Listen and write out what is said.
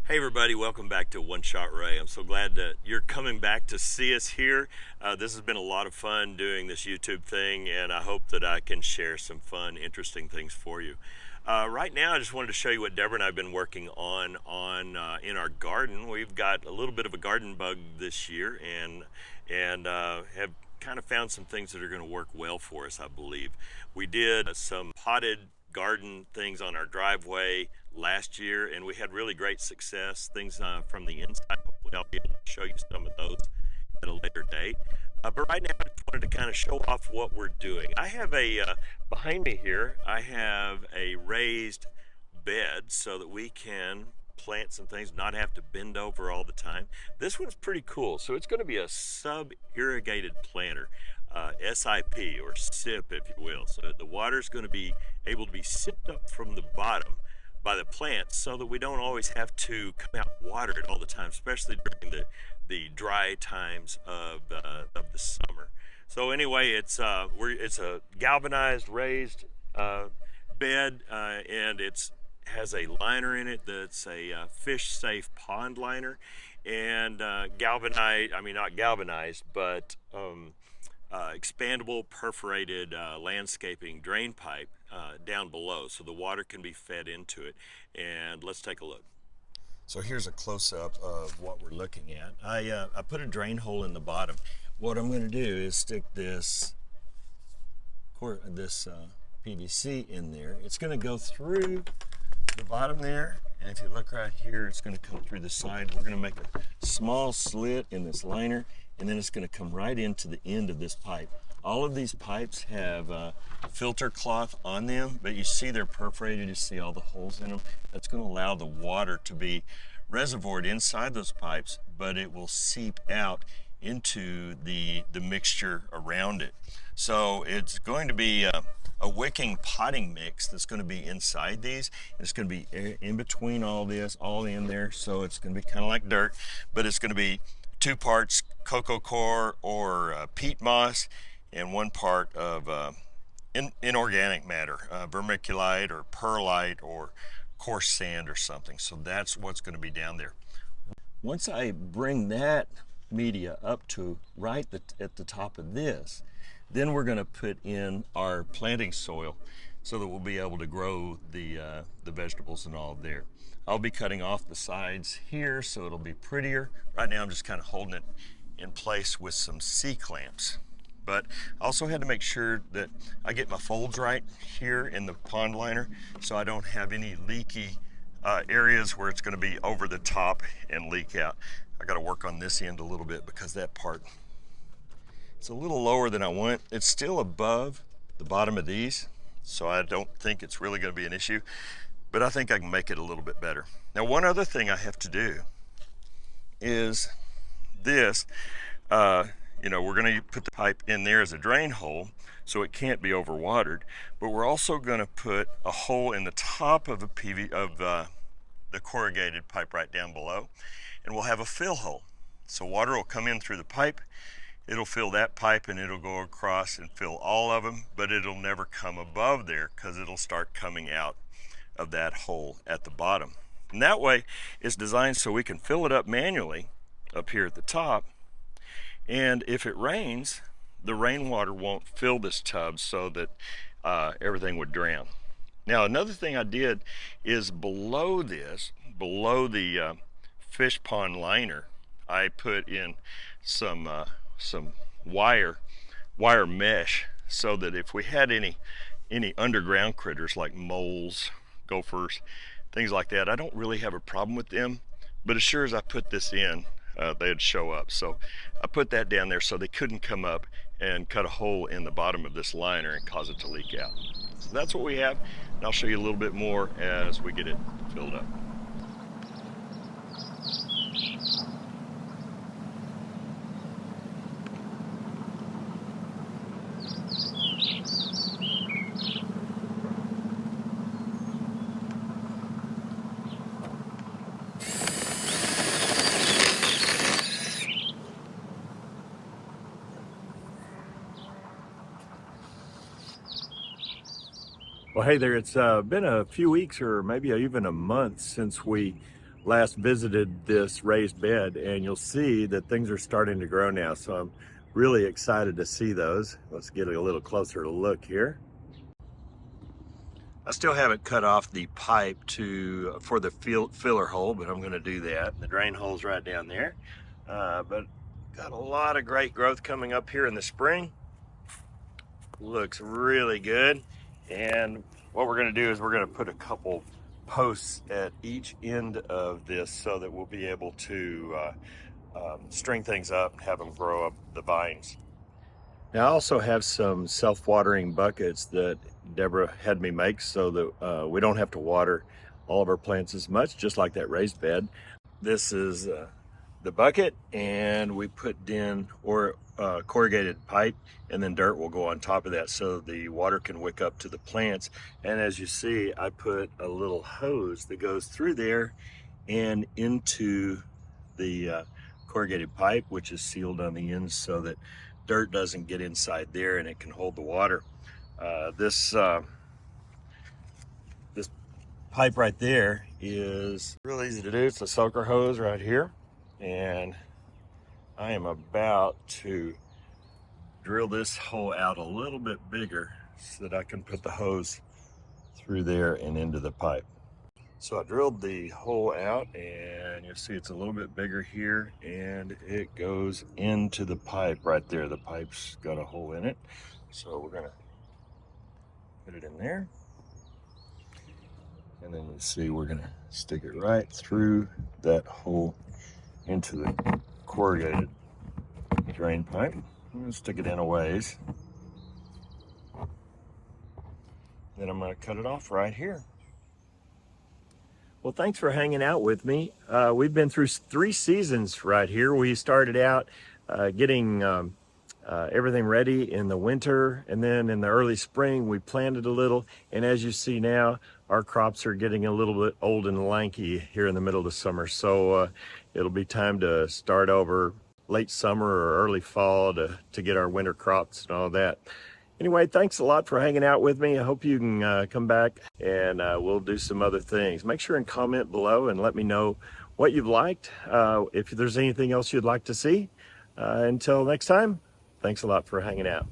Hey everybody, welcome back to One Shot Ray. I'm so glad that you're coming back to see us here. This has been a lot of fun doing this YouTube thing, and I hope that I can share some fun, interesting things for you. Right now, I just wanted to show you what Deborah and I have been working on in our garden. We've got a little bit of a garden bug this year, and have kind of found some things that are going to work well for us, I believe. We did some potted garden things on our driveway last year, and we had really great success. Things from the inside. Hopefully, I'll be able to show you some of those at a later date. But right now, I just wanted to kind of show off what we're doing. I have behind me here, I have a raised bed so that we can plant some things, not have to bend over all the time. This one's pretty cool. So it's going to be a sub-irrigated planter. SIP or SIP, if you will. So the water is going to be able to be sipped up from the bottom by the plants so that we don't always have to come out and water it all the time, especially during the dry times of the summer. So anyway, it's a galvanized raised bed, and it's has a liner in it that's a fish safe pond liner, and galvanized, I mean not galvanized, but expandable perforated landscaping drain pipe down below so the water can be fed into it. And let's take a look. So here's a close-up of what we're looking at. I put a drain hole in the bottom. What I'm going to do is stick this PVC in there. It's going to go through the bottom there, and if you look right here, it's going to come through the side. We're going to make a small slit in this liner, and then it's going to come right into the end of this pipe. All of these pipes have filter cloth on them, but you see they're perforated. You see all the holes in them. That's going to allow the water to be reservoired inside those pipes, but it will seep out into the mixture around it. So it's going to be a wicking potting mix that's going to be inside these. It's going to be in between all this, all in there. So it's going to be kind of like dirt, but it's going to be 2 parts cocoa coir or peat moss, and 1 part of inorganic matter, vermiculite or perlite or coarse sand or something. So that's what's going to be down there. Once I bring that media up to right at the top of this, then we're going to put in our planting soil so that we'll be able to grow the vegetables and all there. I'll be cutting off the sides here so it'll be prettier. Right now I'm just kind of holding it in place with some C-clamps. But I also had to make sure that I get my folds right here in the pond liner so I don't have any leaky areas where it's going to be over the top and leak out. I got to work on this end a little bit because that part, it's a little lower than I want. It's still above the bottom of these, so I don't think it's really going to be an issue, but I think I can make it a little bit better. Now, one other thing I have to do is this. We're going to put the pipe in there as a drain hole so it can't be overwatered, but we're also going to put a hole in the top of the corrugated pipe right down below, and we'll have a fill hole. So water will come in through the pipe, it'll fill that pipe, and it'll go across and fill all of them, but it'll never come above there because it'll start coming out of that hole at the bottom. And that way it's designed so we can fill it up manually up here at the top, and if it rains, the rainwater won't fill this tub so that everything would drown. Now, another thing I did is below the fish pond liner, I put in some wire mesh so that if we had any underground critters like moles, gophers, things like that, I don't really have a problem with them. But as sure as I put this in, they'd show up. So I put that down there so they couldn't come up and cut a hole in the bottom of this liner and cause it to leak out. So that's what we have, and I'll show you a little bit more as we get it filled up. Well, hey there, it's been a few weeks or maybe even a month since we last visited this raised bed, and you'll see that things are starting to grow now. So I'm really excited to see those. Let's get a little closer look here. I still haven't cut off the pipe for the filler hole, but I'm going to do that. The drain hole's right down there. But got a lot of great growth coming up here in the spring. Looks really good. And what we're going to do is we're going to put a couple posts at each end of this so that we'll be able to string things up and have them grow up the vines. Now I also have some self-watering buckets that Deborah had me make so that we don't have to water all of our plants as much, just like that raised bed. This is the bucket, and we put in corrugated pipe, and then dirt will go on top of that so the water can wick up to the plants. And as you see, I put a little hose that goes through there and into the corrugated pipe, which is sealed on the ends so that dirt doesn't get inside there and it can hold the water. This pipe right there is real easy to do. It's a soaker hose right here, and I am about to drill this hole out a little bit bigger so that I can put the hose through there and into the pipe. So I drilled the hole out, and you'll see it's a little bit bigger here, and it goes into the pipe right there. The pipe's got a hole in it, so we're gonna put it in there, and then you see we're gonna stick it right through that hole into the corrugated drain pipe. I'm gonna stick it in a ways, then I'm gonna cut it off right here. Well, thanks for hanging out with me. We've been through 3 seasons right here. We started out getting everything ready in the winter, and then in the early spring we planted a little, and as you see now, our crops are getting a little bit old and lanky here in the middle of summer. So it'll be time to start over late summer or early fall to get our winter crops and all that. Anyway, thanks a lot for hanging out with me. I hope you can come back, and we'll do some other things. Make sure and comment below and let me know what you've liked, if there's anything else you'd like to see. Until next time, thanks a lot for hanging out.